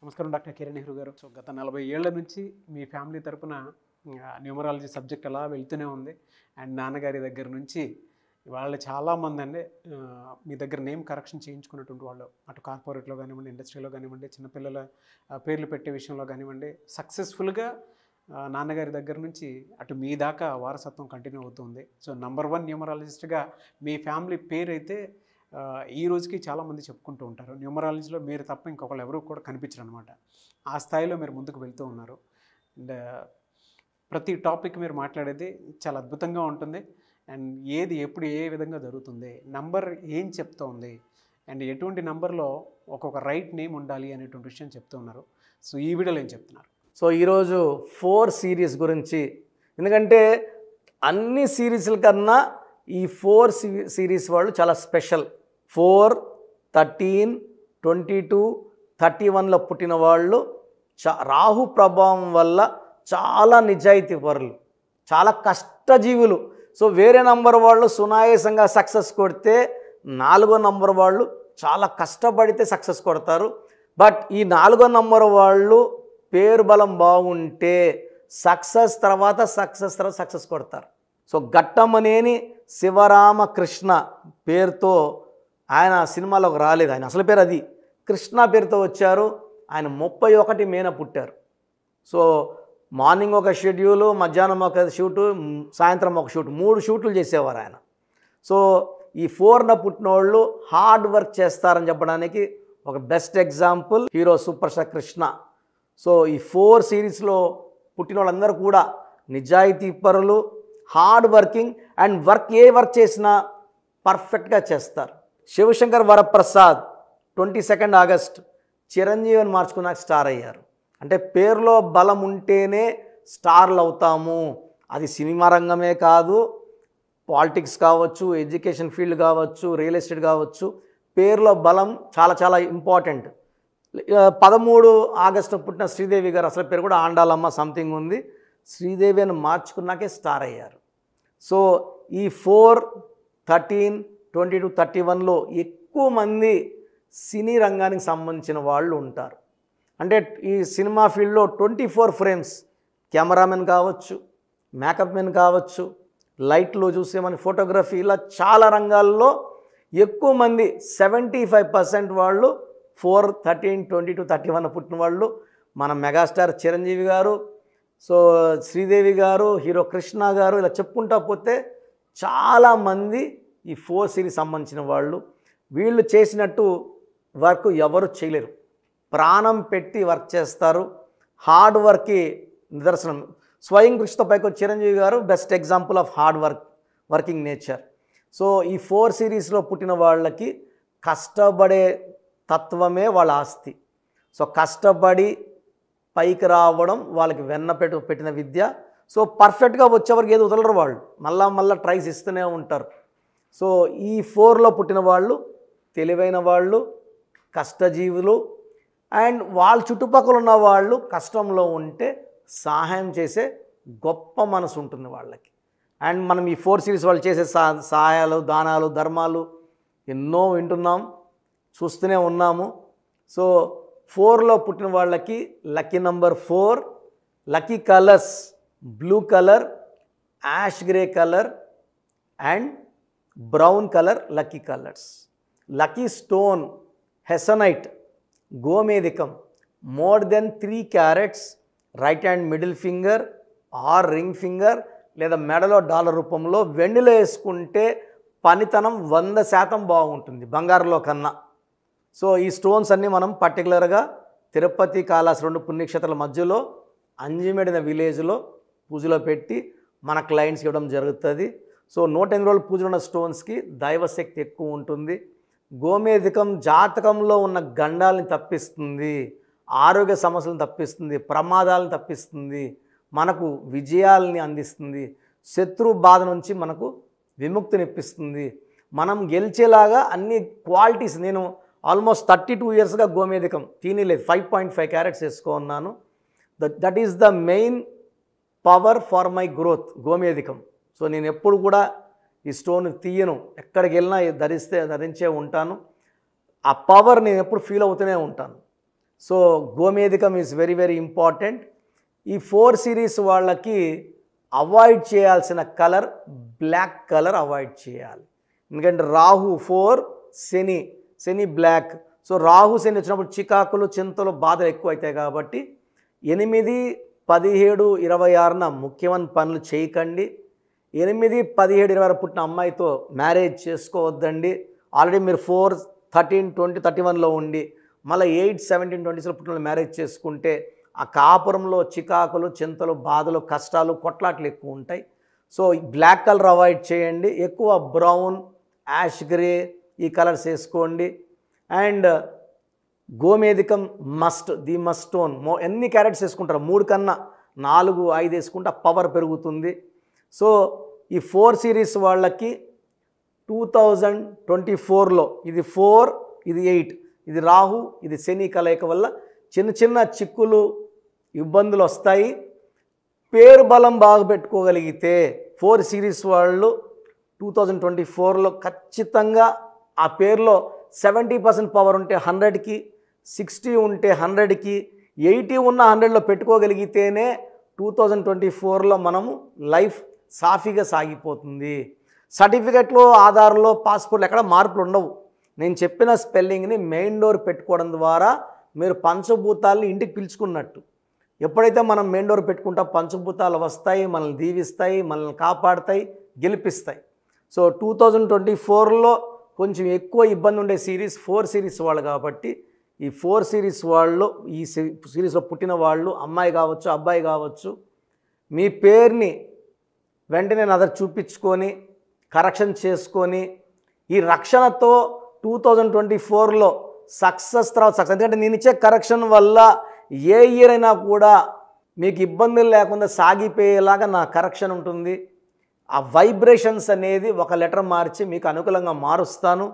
నమస్కారం డాక్టర్ కిరణ్ నెహ్రూ గారు. సో గత 40 ఏళ్ల నుంచి మీ ఫ్యామిలీ తరపున న్యూమరాలజీ సబ్జెక్ట్ అలా వెళ్తూనే ఉంది. అండ్ నాన్నగారి దగ్గర నుంచి వాళ్ళు చాలామంది అండి మీ దగ్గర నేమ్ కరెక్షన్ చేయించుకున్నటువంటి వాళ్ళు అటు కార్పొరేట్లో కానివ్వండి, ఇండస్ట్రీలో కానివ్వండి, చిన్నపిల్లల పేర్లు పెట్టే విషయంలో కానివ్వండి, సక్సెస్ఫుల్గా నాన్నగారి దగ్గర నుంచి అటు మీ దాకా వారసత్వం కంటిన్యూ అవుతుంది. సో నంబర్ 1 న్యూమరాలజిస్ట్గా మీ ఫ్యామిలీ పేరు అయితే ఈ రోజుకి చాలామంది చెప్పుకుంటూ ఉంటారు. న్యూమరాలజీలో మీరు తప్ప ఇంకొకళ్ళు ఎవరు కూడా కనిపించరు అనమాట. ఆ స్థాయిలో మీరు ముందుకు వెళ్తూ ఉన్నారు. అండ్ ప్రతి టాపిక్ మీరు మాట్లాడేది చాలా అద్భుతంగా ఉంటుంది. అండ్ ఏది ఎప్పుడు ఏ విధంగా జరుగుతుంది, నంబర్ ఏం చెప్తోంది, అండ్ ఎటువంటి నంబర్లో ఒక్కొక్క రైట్ నేమ్ ఉండాలి అనేటువంటి విషయం చెప్తూ ఉన్నారు. సో ఈ వీడియోలో ఏం చెప్తున్నారు? సో ఈరోజు 4 సిరీస్ గురించి, ఎందుకంటే అన్ని సిరీస్ల కన్నా ఈ 4 సిరీస్ వాళ్ళు చాలా స్పెషల్. 4, 13, 22, 31లో పుట్టిన వాళ్ళు రాహు ప్రభావం వల్ల చాలా నిజాయితీ పరులు, చాలా కష్టజీవులు. సో వేరే నంబర్ వాళ్ళు సునాయాసంగా సక్సెస్ కొడితే 4వ నంబర్ వాళ్ళు చాలా కష్టపడితే సక్సెస్ కొడతారు. బట్ ఈ 4వ నంబర్ వాళ్ళు పేరు బలం బాగుంటే సక్సెస్ తర్వాత సక్సెస్ కొడతారు. సో ఘట్టమనేని శివరామకృష్ణ పేరుతో ఆయన సినిమాలోకి రాలేదు. ఆయన అసలు పేరు అది, కృష్ణ పేరుతో వచ్చారు. ఆయన 31 మేన పుట్టారు. సో మార్నింగ్ ఒక షెడ్యూలు, మధ్యాహ్నం ఒక షూటు, సాయంత్రం ఒక షూట్, 3 షూట్లు చేసేవారు ఆయన. సో ఈ 4న పుట్టిన వాళ్ళు హార్డ్ వర్క్ చేస్తారని చెప్పడానికి ఒక best example hero super star Krishna. So ఈ 4 సిరీస్లో పుట్టిన వాళ్ళందరూ కూడా నిజాయితీ పరులు, hard working, and A work చేసినా పర్ఫెక్ట్గా చేస్తారు. శివశంకర్ వరప్రసాద్ 22 ఆగస్ట్ చిరంజీవిని మార్చుకున్నాక స్టార్ అయ్యారు. అంటే పేరులో బలం ఉంటేనే స్టార్లు అవుతాము. అది సినిమా రంగమే కాదు, పాలిటిక్స్ కావచ్చు, ఎడ్యుకేషన్ ఫీల్డ్ కావచ్చు, రియల్ ఎస్టేట్ కావచ్చు, పేరులో బలం చాలా చాలా ఇంపార్టెంట్. 13 ఆగస్టు పుట్టిన శ్రీదేవి గారు, అసలు పేరు కూడా ఆండాలమ్మ సంథింగ్ ఉంది, శ్రీదేవి అని మార్చుకున్నాకే స్టార్ అయ్యారు. సో ఈ 4, 13, 22, 31లో ఎక్కువ మంది సినీ రంగానికి సంబంధించిన వాళ్ళు ఉంటారు. అంటే ఈ సినిమా ఫీల్డ్లో 24 ఫ్రేమ్స్, కెమెరామెన్ కావచ్చు, మేకప్ మెన్ కావచ్చు, లైట్లు చూసే మన ఫోటోగ్రఫీ, ఇలా చాలా రంగాల్లో ఎక్కువ మంది 75% వాళ్ళు 4, 13, 22, 31 పుట్టిన వాళ్ళు. మన మెగాస్టార్ చిరంజీవి గారు, సో శ్రీదేవి గారు, హీరో కృష్ణ గారు, ఇలా చెప్పుకుంటా పోతే చాలామంది ఈ 4 సిరీస్ సంబంధించిన వాళ్ళు. వీళ్ళు చేసినట్టు వర్క్ ఎవరు చేయలేరు. ప్రాణం పెట్టి వర్క్ చేస్తారు. హార్డ్ వర్క్కి నిదర్శనం. స్వయం కృషితో పైకి చిరంజీవి గారు best example of working nature. So ఈ 4 సిరీస్లో పుట్టిన వాళ్ళకి కష్టపడే తత్వమే వాళ్ళ ఆస్తి. సో కష్టపడి పైకి రావడం వాళ్ళకి పెట్టిన విద్య. సో పర్ఫెక్ట్గా వచ్చేవరకు ఏది వదలరు వాళ్ళు, మళ్ళా ట్రైస్ ఇస్తూనే ఉంటారు. సో ఈ 4లో పుట్టిన వాళ్ళు తెలివైన వాళ్ళు, కష్టజీవులు, అండ్ వాళ్ళ చుట్టుపక్కల ఉన్న వాళ్ళు కష్టంలో ఉంటే సహాయం చేసే గొప్ప మనసు ఉంటుంది వాళ్ళకి. అండ్ మనం ఈ 4 సిరీస్ వాళ్ళు చేసే సహాయాలు, దానాలు, ధర్మాలు ఎన్నో వింటున్నాం, చూస్తూనే ఉన్నాము. సో 4లో పుట్టిన వాళ్ళకి lucky number 4, lucky colours blue colour, ash grey colour and brown colour lucky colours. Lucky stone hessonite, గోమేధికం, more than 3 carats, right hand middle finger or ring finger, లేదా మెడలో డాలర్ రూపంలో వెండిలో వేసుకుంటే పనితనం 100% బాగుంటుంది బంగారంలో కన్నా. సో ఈ స్టోన్స్ అన్నీ మనం పర్టికులర్గా తిరుపతి, కాళహస్తి 2 పుణ్యక్షేత్రాల మధ్యలో అంజిమెడిన విలేజ్లో పూజలో పెట్టి మన క్లయింట్స్కి ఇవ్వడం జరుగుతుంది. సో 108 రోజులు పూజలు ఉన్న స్టోన్స్కి దైవశక్తి ఎక్కువ ఉంటుంది. గోమేధికం జాతకంలో ఉన్న గండాలని తప్పిస్తుంది, ఆరోగ్య సమస్యలను తప్పిస్తుంది, ప్రమాదాలను తప్పిస్తుంది, మనకు విజయాలని అందిస్తుంది, శత్రు బాధ నుంచి మనకు విముక్తినిప్పిస్తుంది, మనం గెలిచేలాగా అన్ని క్వాలిటీస్. నేను ఆల్మోస్ట్ 32 ఇయర్స్గా గోమేధికం తినలేదు, 5.5 క్యారెట్స్ వేసుకున్నాను. That is the main power for my growth, గోమేధికం. సో నేను ఎప్పుడు కూడా ఈ స్టోన్ తీయను, ఎక్కడికి వెళ్ళినా ధరించే ఉంటాను. ఆ పవర్ నేను ఎప్పుడు ఫీల్ అవుతూనే ఉంటాను. సో గోమేధికం ఈజ్ వెరీ వెరీ ఇంపార్టెంట్. ఈ 4 సిరీస్ వాళ్ళకి అవాయిడ్ చేయాల్సిన కలర్ బ్లాక్ కలర్ అవాయిడ్ చేయాలి. ఎందుకంటే రాహు 4, శని బ్లాక్. సో రాహు శని వచ్చినప్పుడు చికాకులు, చింతలు, బాధలు ఎక్కువ అవుతాయి కాబట్టి 8, 17, 26న ముఖ్యమైన పనులు చేయకండి. 8, 17, 26 పుట్టిన అమ్మాయితో మ్యారేజ్ చేసుకోవద్దండి. ఆల్రెడీ మీరు 4, 13, 20, 31లో ఉండి మళ్ళీ 8, 17, 20లో పుట్టిన మ్యారేజ్ చేసుకుంటే ఆ కాపురంలో చికాకులు, చింతలు, బాధలు, కష్టాలు, కొట్లాట్లు ఎక్కువ ఉంటాయి. సో బ్లాక్ కలర్ అవాయిడ్ చేయండి. ఎక్కువ బ్రౌన్, యాష్ గ్రే ఈ కలర్స్ వేసుకోండి. అండ్ గోమేధికం ది మస్ట్ స్టోన్. ఎన్ని క్యారెట్స్ వేసుకుంటారు? 3 కన్నా 4, 5 వేసుకుంటే పవర్ పెరుగుతుంది. సో ఈ 4 సిరీస్ వాళ్ళకి 2024లో ఇది 4, ఇది 8, ఇది రాహు, ఇది శని కలయిక వల్ల చిన్న చిన్న చిక్కులు, ఇబ్బందులు వస్తాయి. పేరు బలం బాగా పెట్టుకోగలిగితే 4 సిరీస్ వాళ్ళు 2024లో ఖచ్చితంగా ఆ పేరులో 70% పవర్ ఉంటే 100కి, 60 ఉంటే 100కి, 80 ఉన్న 100లో పెట్టుకోగలిగితేనే 2024లో మనము లైఫ్ సాఫీగా సాగిపోతుంది. సర్టిఫికెట్లో, ఆధార్లో, పాస్పోర్ట్లో ఎక్కడ మార్పులు ఉండవు. నేను చెప్పిన స్పెల్లింగ్ని మెయిన్ డోర్ పెట్టుకోవడం ద్వారా మీరు పంచభూతాలని ఇంటికి పిలుచుకున్నట్టు. ఎప్పుడైతే మనం మెయిన్ డోర్ పెట్టుకుంటా పంచభూతాలు వస్తాయి, మనల్ని దీవిస్తాయి, మనల్ని కాపాడుతాయి, గెలిపిస్తాయి. సో 2024లో కొంచెం ఎక్కువ ఇబ్బంది ఉండే సిరీస్ 4 సిరీస్ వాళ్ళు కాబట్టి ఈ 4 సిరీస్ వాళ్ళు, ఈ సిరీస్లో పుట్టిన వాళ్ళు, అమ్మాయి కావచ్చు, అబ్బాయి కావచ్చు, మీ పేరుని వెంటనే నదర్ చూపించుకొని కరెక్షన్ చేసుకొని ఈ రక్షణతో 2024లో సక్సెస్ తర్వాత సక్సెస్. ఎందుకంటే నేను ఇచ్చే కరెక్షన్ వల్ల ఏ ఇయర్ అయినా కూడా మీకు ఇబ్బందులు లేకుండా సాగిపోయేలాగా నా కరెక్షన్ ఉంటుంది. ఆ వైబ్రేషన్స్ అనేది ఒక లెటర్ మార్చి మీకు అనుకూలంగా మారుస్తాను.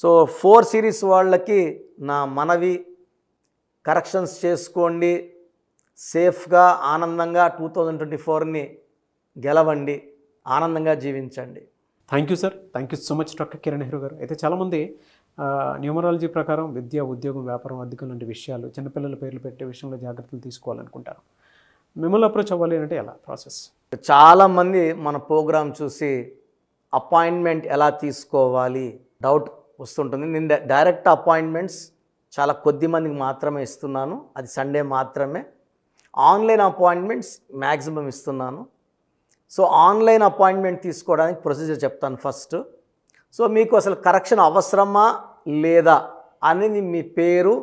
సో 4 సిరీస్ వాళ్ళకి నా మనవి, కరెక్షన్స్ చేసుకోండి, సేఫ్గా ఆనందంగా 2024ని గెలవండి, ఆనందంగా జీవించండి. Thank you sir. Thank you so much doctor Kiran Nehru గారు. అయితే చాలామంది న్యూమరాలజీ ప్రకారం విద్య, ఉద్యోగం, వ్యాపారం, అద్దెకం లాంటి విషయాలు, చిన్నపిల్లల పేర్లు పెట్టే విషయంలో జాగ్రత్తలు తీసుకోవాలనుకుంటారు. మిమ్మల్ని అప్రోచ్ అవ్వాలి అంటే ఎలా ప్రాసెస్? చాలామంది మన ప్రోగ్రామ్ చూసి అపాయింట్మెంట్ ఎలా తీసుకోవాలి డౌట్ వస్తుంటుంది. నేను డైరెక్ట్ అపాయింట్మెంట్స్ చాలా కొద్ది మందికి మాత్రమే ఇస్తున్నాను. అది సండే మాత్రమే. ఆన్లైన్ అపాయింట్మెంట్స్ మ్యాక్సిమం ఇస్తున్నాను. సో ఆన్లైన్ అపాయింట్మెంట్ తీసుకోవడానికి ప్రొసీజర్ చెప్తాను ఫస్ట్. సో మీకు అసలు కరెక్షన్ అవసరమా లేదా అనేది మీ పేరు,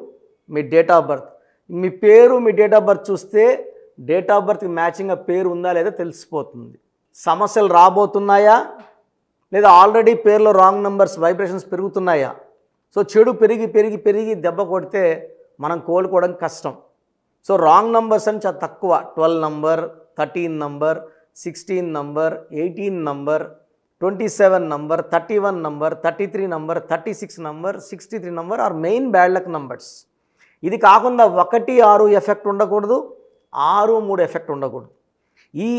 మీ డేట్ ఆఫ్ బర్త్. మీ పేరు, మీ డేట్ ఆఫ్ బర్త్ చూస్తే డేట్ ఆఫ్ బర్త్కి మ్యాచింగ్గా పేరు ఉందా లేదా తెలిసిపోతుంది. సమస్యలు రాబోతున్నాయా లేదా ఆల్రెడీ పేరులో రాంగ్ నెంబర్స్, వైబ్రేషన్స్ పెరుగుతున్నాయా? సో చెడు పెరిగి పెరిగి పెరిగి దెబ్బ కొడితే మనం కోలుకోవడం కష్టం. సో రాంగ్ నెంబర్స్ అని చాలా తక్కువ. 12 number, 13 number, 16 number, 18 number, 27 number, 31 number, 33 number, 36 number, 63 number are main bad luck numbers. ఇది కాకుండా 1, 6 ఎఫెక్ట్ ఉండకూడదు, 6, 3 ఎఫెక్ట్ ఉండకూడదు. ఈ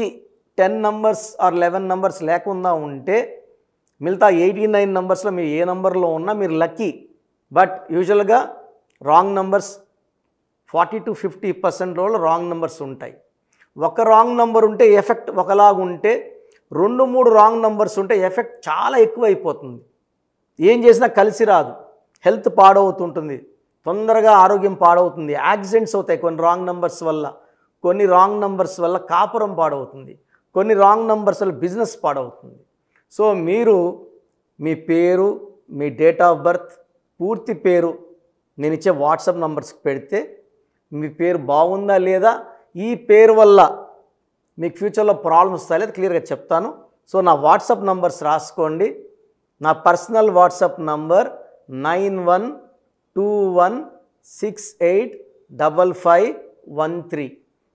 10 నంబర్స్ ఆర్ 11 నంబర్స్ లేకుండా ఉంటే మిగతా 89 నంబర్స్లో మీరు ఏ నంబర్లో ఉన్నా మీరు లక్కీ. బట్ యూజువల్గా wrong numbers 40 to 50% wrong numbers ఉంటాయి. ఒక రాంగ్ నెంబర్ ఉంటే ఎఫెక్ట్ ఒకలాగా ఉంటే 2, 3 రాంగ్ నెంబర్స్ ఉంటే ఎఫెక్ట్ చాలా ఎక్కువ అయిపోతుంది. ఏం చేసినా కలిసి రాదు, హెల్త్ పాడవుతుంటుంది, తొందరగా ఆరోగ్యం పాడవుతుంది, యాక్సిడెంట్స్ అవుతాయి కొన్ని రాంగ్ నెంబర్స్ వల్ల. కొన్ని రాంగ్ నెంబర్స్ వల్ల కాపురం పాడవుతుంది, కొన్ని రాంగ్ నెంబర్స్ వల్ల బిజినెస్ పాడవుతుంది. సో మీరు మీ పేరు, మీ డేట్ ఆఫ్ బర్త్, పూర్తి పేరు నేను ఇచ్చే వాట్సాప్ నంబర్స్కి పెడితే మీ పేరు బాగుందా లేదా, ఈ పేరు వల్ల మీకు ఫ్యూచర్లో ప్రాబ్లమ్స్ వస్తాయి లేదా క్లియర్గా చెప్తాను. సో నా వాట్సాప్ నంబర్స్ రాసుకోండి. నా పర్సనల్ వాట్సాప్ నంబర్ 9121685513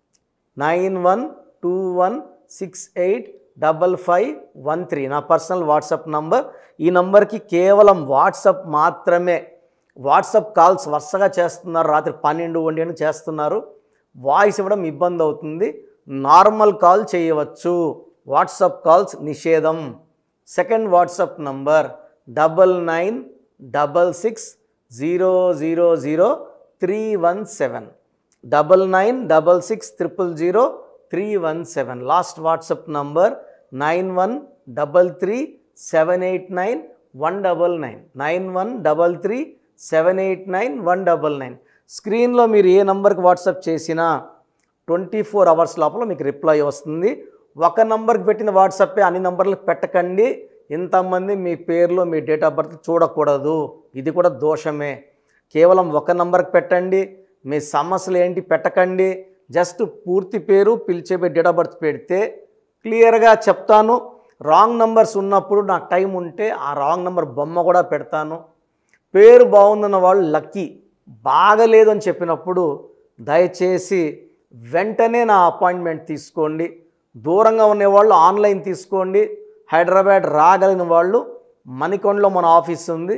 9121685513 నా పర్సనల్ వాట్సాప్ నంబర్. ఈ నంబర్కి కేవలం వాట్సాప్ మాత్రమే. వాట్సాప్ కాల్స్ వరుసగా చేస్తున్నారు, రాత్రి 12, 1 చేస్తున్నారు, వాయిస్ ఇవ్వడం ఇబ్బంది అవుతుంది. నార్మల్ కాల్ చేయవచ్చు, వాట్సాప్ కాల్స్ నిషేధం. Second WhatsApp number 99660003 317 9966000317. Last WhatsApp number 9133789199 9133789199. స్క్రీన్లో మీరు ఏ నంబర్కి వాట్సాప్ చేసినా 24 అవర్స్ లోపల మీకు రిప్లై వస్తుంది. ఒక నంబర్కి పెట్టిన వాట్సాపే అన్ని నంబర్లకు పెట్టకండి. ఇంతమంది మీ పేర్లో మీ డేట్ ఆఫ్ బర్త్ చూడకూడదు, ఇది కూడా దోషమే. కేవలం ఒక నంబర్కి పెట్టండి. మీ సమస్యలు ఏంటి పెట్టకండి. జస్ట్ పూర్తి పేరు పిలిచే డేట్ ఆఫ్ బర్త్ పెడితే క్లియర్గా చెప్తాను. రాంగ్ నంబర్స్ ఉన్నప్పుడు నాకు టైం ఉంటే ఆ రాంగ్ నంబర్ బొమ్మ కూడా పెడతాను. పేరు బాగుందన్న వాళ్ళు లక్కీ, బాగలేదు అని చెప్పినప్పుడు దయచేసి వెంటనే నా అపాయింట్మెంట్ తీసుకోండి. దూరంగా ఉండేవాళ్ళు ఆన్లైన్ తీసుకోండి. హైదరాబాద్ రాగలిగిన వాళ్ళు మణికొండలో మన ఆఫీస్ ఉంది.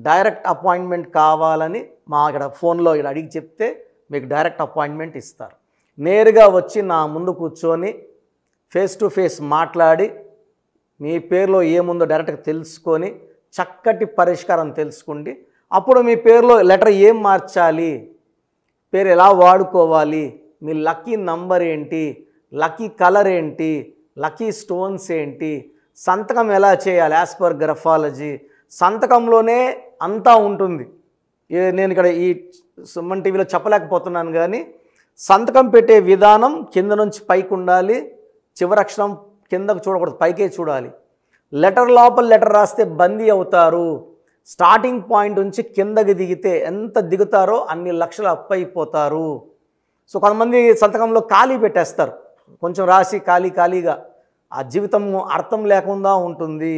డైరెక్ట్ అపాయింట్మెంట్ కావాలని మా ఇక్కడ ఫోన్లో ఇక్కడ అడిగి చెప్తే మీకు డైరెక్ట్ అపాయింట్మెంట్ ఇస్తారు. నేరుగా వచ్చి నా ముందు కూర్చొని ఫేస్ టు ఫేస్ మాట్లాడి మీ పేరులో ఏముందో డైరెక్ట్గా తెలుసుకొని చక్కటి పరిష్కారం తెలుసుకోండి. అప్పుడు మీ పేరులో లెటర్ ఏం మార్చాలి, పేరు ఎలా వాడుకోవాలి, మీ లక్కీ నంబర్ ఏంటి, లక్కీ కలర్ ఏంటి, లక్కీ స్టోన్స్ ఏంటి, సంతకం ఎలా చేయాలి యాజ్ పర్ గ్రఫాలజీ, సంతకంలోనే అంతా ఉంటుంది. నేను ఇక్కడ ఈ సుమన్ టీవీలో చెప్పలేకపోతున్నాను కానీ సంతకం పెట్టే విధానం కింద నుంచి పైకి ఉండాలి. చివరి అక్షరం కిందకు చూడకూడదు, పైకే చూడాలి. లెటర్ లోపల లెటర్ రాస్తే బందీ అవుతారు. స్టార్టింగ్ పాయింట్ నుంచి కిందకి దిగితే ఎంత దిగుతారో అన్ని లక్షలు అప్పైపోతారు. సో కొంతమంది సంతకంలో ఖాళీ పెట్టేస్తారు, కొంచెం రాసి ఖాళీగా ఆ జీవితం అర్థం లేకుండా ఉంటుంది.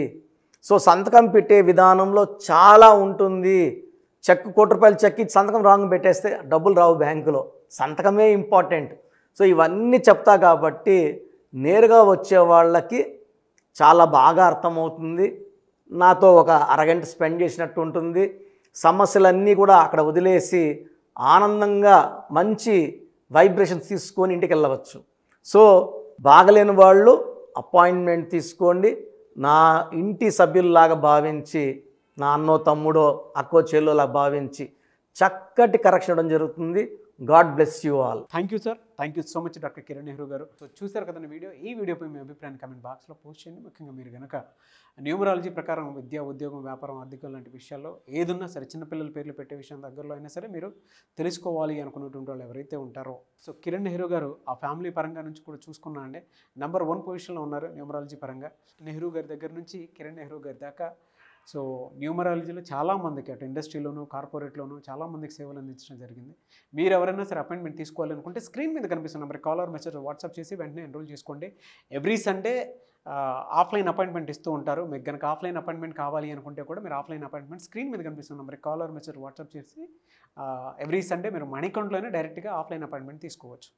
సో సంతకం పెట్టే విధానంలో చాలా ఉంటుంది. చెక్ ₹1,00,000 చెక్ ఇచ్చి సంతకం రాంగ్ పెట్టేస్తే డబ్బులు రావు బ్యాంకులో, సంతకమే ఇంపార్టెంట్. సో ఇవన్నీ చెప్తా కాబట్టి నేరుగా వచ్చే వాళ్ళకి చాలా బాగా అర్థమవుతుంది. నాతో ఒక అరగంట స్పెండ్ చేసినట్టు ఉంటుంది. సమస్యలన్నీ కూడా అక్కడ వదిలేసి ఆనందంగా మంచి వైబ్రేషన్స్ తీసుకొని ఇంటికి వెళ్ళవచ్చు. సో బాగలేని వాళ్ళు అపాయింట్మెంట్ తీసుకోండి. నా ఇంటి సభ్యుల్లాగా భావించి, నా అన్నో తమ్ముడో అక్కో చెల్లోలా భావించి చక్కటి కరెక్షన్ ఇవ్వడం జరుగుతుంది. God bless you all. Thank you sir, thank you so much doctor Kiran Nehru గారు. సో చూసారు కదండి వీడియో. ఈ వీడియోపై మీ అభిప్రాయాన్ని కమెంట్ బాక్స్లో పోస్ట్ చేయండి. ముఖ్యంగా మీరు కనుక న్యూమరాలజీ ప్రకారం విద్య, ఉద్యోగం, వ్యాపారం, ఆర్థికం లాంటి విషయాల్లో ఏదున్నా సరే, చిన్నపిల్లల పేర్లు పెట్టే విషయం దగ్గరలో అయినా సరే మీరు తెలుసుకోవాలి అనుకున్నటువంటి వాళ్ళు ఎవరైతే ఉంటారో, సో కిరణ్ నెహ్రూ గారు ఆ ఫ్యామిలీ పరంగా నుంచి కూడా చూసుకున్నా అండి నంబర్ 1 పొజిషన్లో ఉన్నారు న్యూమరాలజీ పరంగా. నెహ్రూ గారి దగ్గర నుంచి కిరణ్ నెహ్రూ గారి దాకా సో న్యూమరాలజీలో చాలామందికి అటు ఇండస్ట్రీలోను, కార్పొరేట్లోను చాలామందికి సేవలు అందించడం జరిగింది. మీరు ఎవరైనా సరే అపాయింట్మెంట్ తీసుకోవాలనుకుంటే స్క్రీన్ మీద కనిపిస్తున్న number call or message WhatsApp చేసి వెంటనే ఎన్రోల్ చేసుకోండి. ఎవ్రీ సండే ఆఫ్లైన్ అపాయింట్మెంట్ ఇస్తూ ఉంటారు. మీకు కనుక ఆఫ్లైన్ అపాయింట్మెంట్ కావాలి అనుకుంటే కూడా మీరు ఆఫ్లైన్ అపాయింట్మెంట్ స్క్రీన్ మీద కనిపిస్తున్న number call or message WhatsApp చేసి ఎవ్రీ సండే మీరు మణికొండలోనే డైరెక్ట్గా ఆఫ్లైన్ అపాయింట్మెంట్ తీసుకోవచ్చు.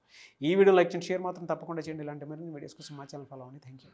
ఈ వీడియో లైక్ చేయండి, షేర్ మాత్రం తప్పకుండా చేయండి. ఇలాంటి మరిన్ని వీడియోస్ కోసం మా ఛానల్ ఫాలో అవ్వండి. Thank you.